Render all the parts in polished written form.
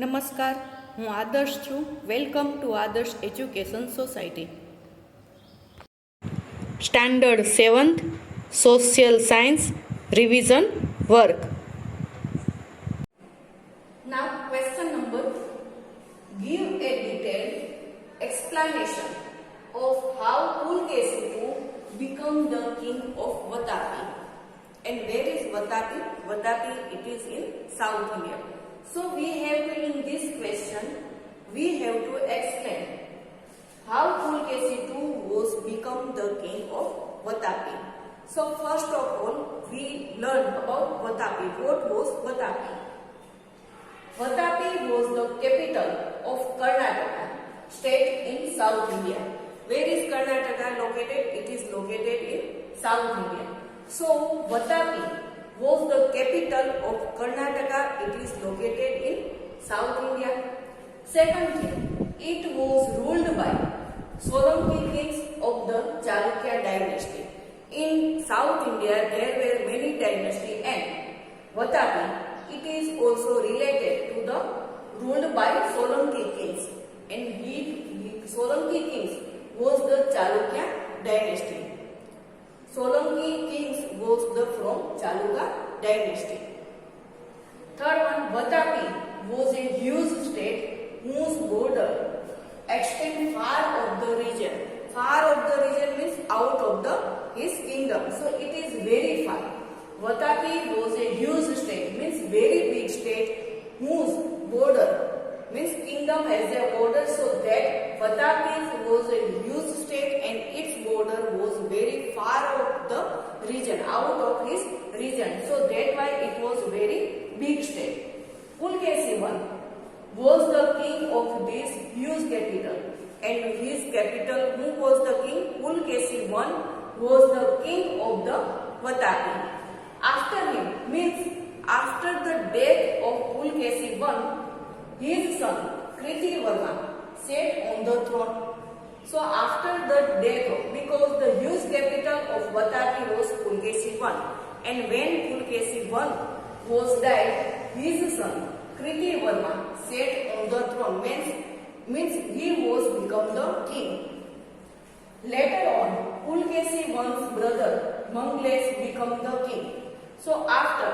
નમસ્કાર, હું આદર્શ છું. વેલકમ ટુ આદર્શ education society. Standard 7th social science revision work. Now question number, give a detailed explanation of how Pulkesi II become the king of Vatapi. And where is Vatapi? Vatapi, it is in South India. So we have to, in this question, we have to explain how Pulkesi II was become the king of Vatapi. So first of all, we learn about Vatapi. What was Vatapi? Vatapi was the capital of Karnataka state in South India. Where is Karnataka located? It is located in South India. So Vatapi was the capital of Karnataka. It is located in South India. Second thing, it was ruled by Solanki kings of the Chalukya dynasty. In South India, there were many dynasties, and Vatapi, it is also related to the ruled by Solanki kings, and Solanki kings was the Chalukya dynasty. Solanki kings was from Chalukya dynasty. Third one, Vatapi was a huge state whose border extend far of the region. Far of the region means out of his kingdom. So it is very far. Vatapi was a huge state, means very big state whose border means kingdom has a border, so that Vatapi was a huge state and its border was very far of the region, out of his region. So that why it was very big state. Pulkesi I was the king of this huge capital, and his capital, who was the king? Pulkesi I was the king of the Vatapi. After him, means after the death of Pulkesi I, his son Kritivarma sat on the throne. So after the death of, because the huge capital of Vatapi was Pulkesi I, and when Pulkesi I was died, his son Kritivarma sat on the throne, means he was become the king. Later on, Pulkesi I's brother Mangles become the king. So after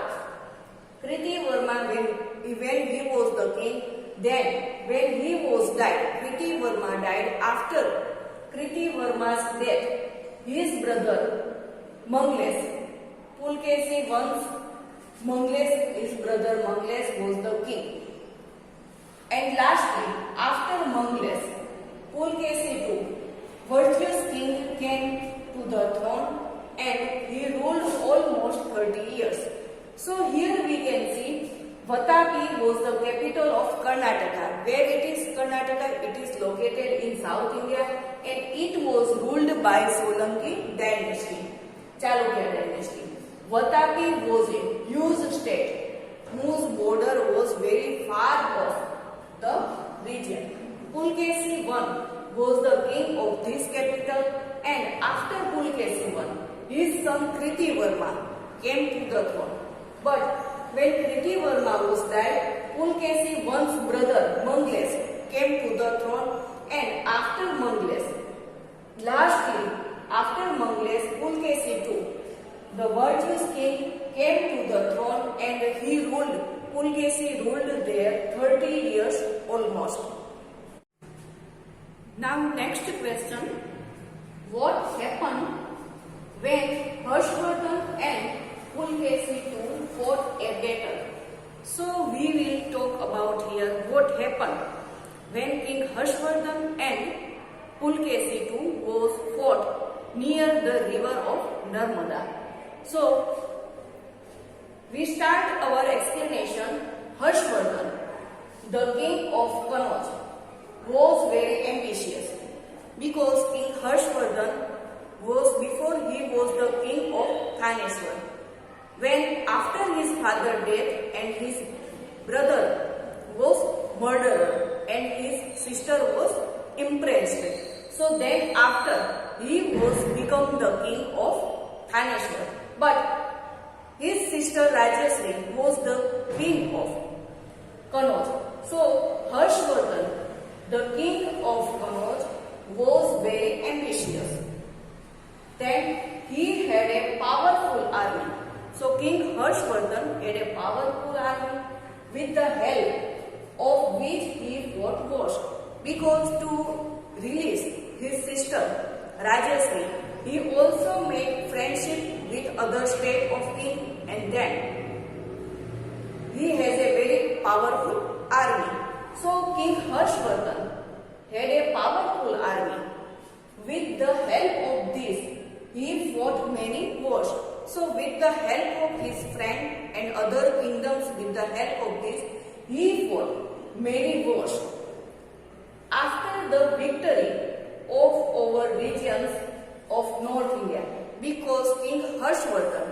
Kritivarma, when he was the king, then when he was died, Kritivarma died. After Kritivarma's death, his brother Mangles, Pulkesi I's Mangles, his brother Mangles was the king. And lastly, after Mangles, Pulkesi II, virtuous king, came to the throne, and he ruled almost 30 years. So here we can see Vatapi was the capital of Karnataka. Where it is Karnataka? It is located in South India, and it was ruled by Solanki dynasty, Chalukya dynasty. Vatapi was a huge state whose border was very far off the region. Pulkesi I was the king of this capital, and after Pulkesi I, his son Kritivarma came to the throne. But when Kritivarma was died, Pulkesi I's brother Mangles came to the throne, and after Mangles, lastly after Mangles, Pulkesi II, the virtuous king, came to the throne, and he ruled. Pulkesi ruled there 30 years almost. Now next question, what happened when Harshvardhan and Pulkesi II fought a battle? So we will talk about here what happened when King Harshvardhan and Pulkesi II was fought near the river of Narmada. So we start our explanation. Harshvardhan, the king of Kannauj, was very ambitious, because King Harshvardhan was, before he was the king of Thaneshwar. When after his father's death and his brother was murdered and his sister was imprisoned, so then after he was become the king of Thaneshwar. But his sister Rajasri was the queen of Kannauj. So Harshvardhan, the king of Kannauj, was very ambitious. Then he had a powerful army. So King Harshvardhan had a powerful army with the help of which he fought wars. Because to release his sister Rajashri, he also made friendship with other state of king, and then he has a very powerful army. So King Harshvardhan had a powerful army. With the help of this, he fought many wars. So with the help of his friend and other kingdoms, with the help of this, he fought many wars. After the victory of over regions of North India, because King Harshvardhan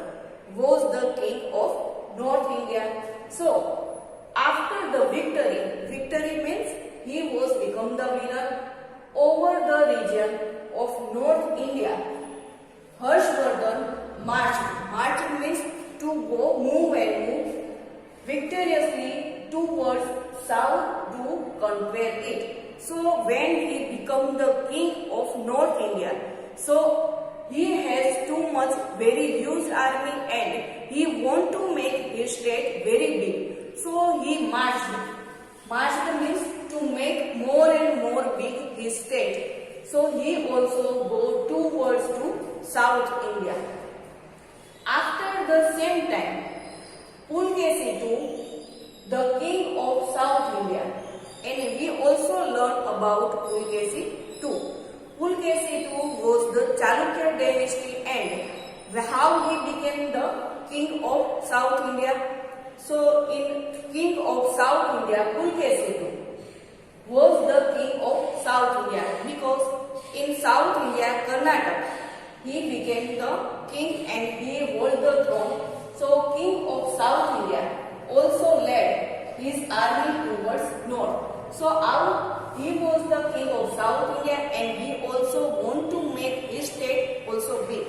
was the king of North India. So after the victory means he was become the winner over the region of North India. Harshvardhan marched. Marching means to go, move victoriously towards south to conquer it. So when he become the king of North India, so he has too much very huge army and he want to make his state very big. So he marched. Marched means to make more and more big his state. So he also go towards to South India. After the same time, Pulkesi II, the king of South India, and we also learn about Pulkesi II. Pulkesi II was the Chalukya dynasty and how he became the king of South India. So in king of South India, Pulkesi II was the king of South India because in South India, Karnataka, he became the king and he held the throne. So king of South India also led his army towards north. So he was the king of South India and he also want to make his state also big.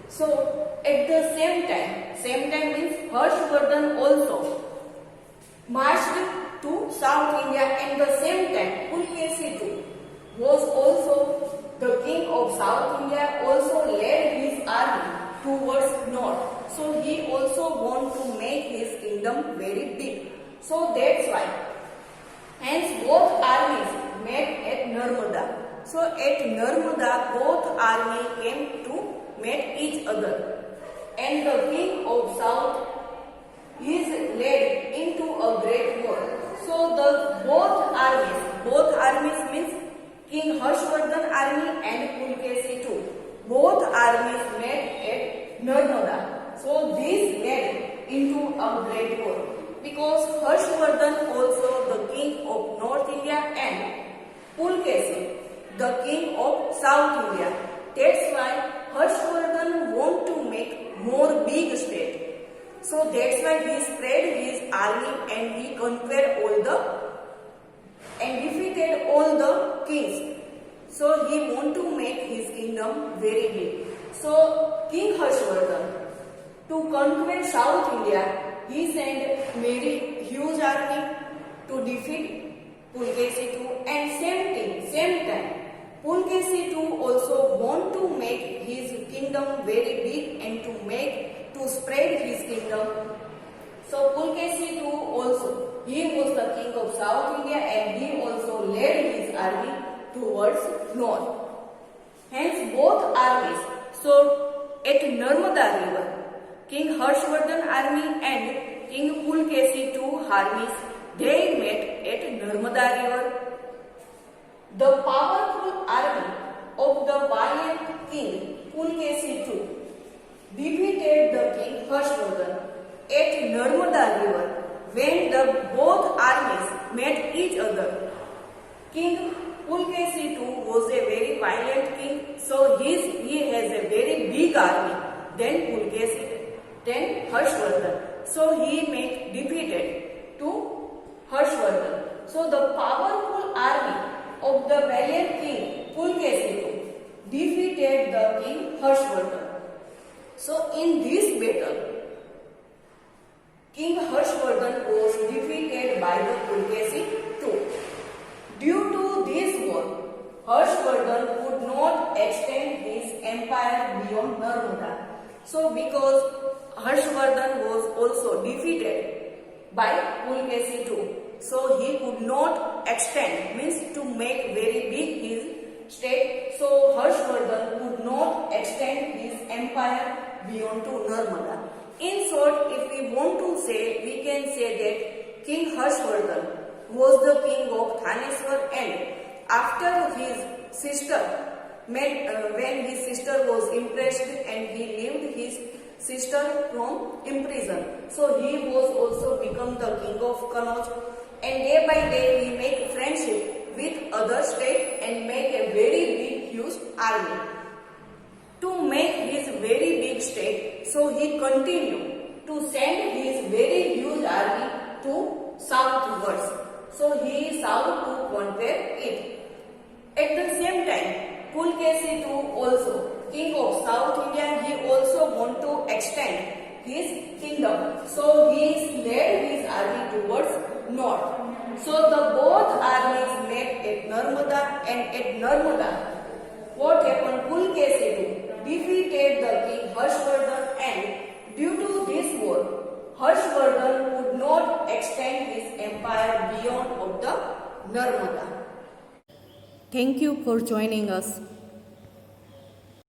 So at the same time means Harshvardhan also marched to South India, and the same time Pulkesi II was also the king of South India, also led his army towards north. So he also want to make his kingdom very big. So that's why. Hence both armies met at Narmada. So at Narmada both army came to meet each other. And the king of South is led into a great war. So the both armies means King Harshvardhan army and Pulkesi II. Both armies met at Narmada. So this led into a great war. Because Harshvardhan also the king of North India and Pulkesi the king of South India. That's why Harshvardhan want to make more big state. So that's why he spread his army and he conquered and defeated all the kings. So he want to make his kingdom very big. So King Harshvardhan to conquer South India, he sent very huge army to defeat Pulkesi II, and same time Pulkesi II also want to make his kingdom very big and to spread his kingdom. So Pulkesi II also, he was the king of South India and he also led his army towards north. Hence both armies, so at Narmada river, King Harshvardhan army and King Pulkesi II armies, they met at Narmada river. The powerful army of the valiant king Pulkesi II defeated the king Harshvardhan at Narmada river when the both armies met each other. King Pulkesi II was a very violent king, so he has a very big army than Harshvardhan. So he defeated to Harshvardhan. So the powerful army of the valiant king Pulkesi II defeated the king Harshvardhan. So in this battle, King Harshvardhan was defeated by the Pulkesi II. Due to this war, Harshvardhan could not extend his empire beyond Narmada. So because Harshvardhan was also defeated by Pulkesi II, so he could not extend, means to make very big his state. So Harshvardhan could not extend his empire beyond to Narmada. In short, if we want to say, we can say that King Harshvardhan was the king of Thaneshwar, and after his sister when his sister was impressed and he left his sister from imprison, so he was also become the king of Kannauj, and day by day he make friendship with other states and make a very big huge army. To make his very big state, so he continued to send his very huge army to southwards. So he is south to conquer it. At the same time, Pulkesi II also, king of South India, he also want to extend his kingdom. So he led his army towards north. So the both armies met at Narmada, and at Narmada, what happened? Pulkesi II defeated the king Harshvardhan, and due to this war, Harshvardhan could not extend his empire beyond of the Narmada. Thank you for joining us.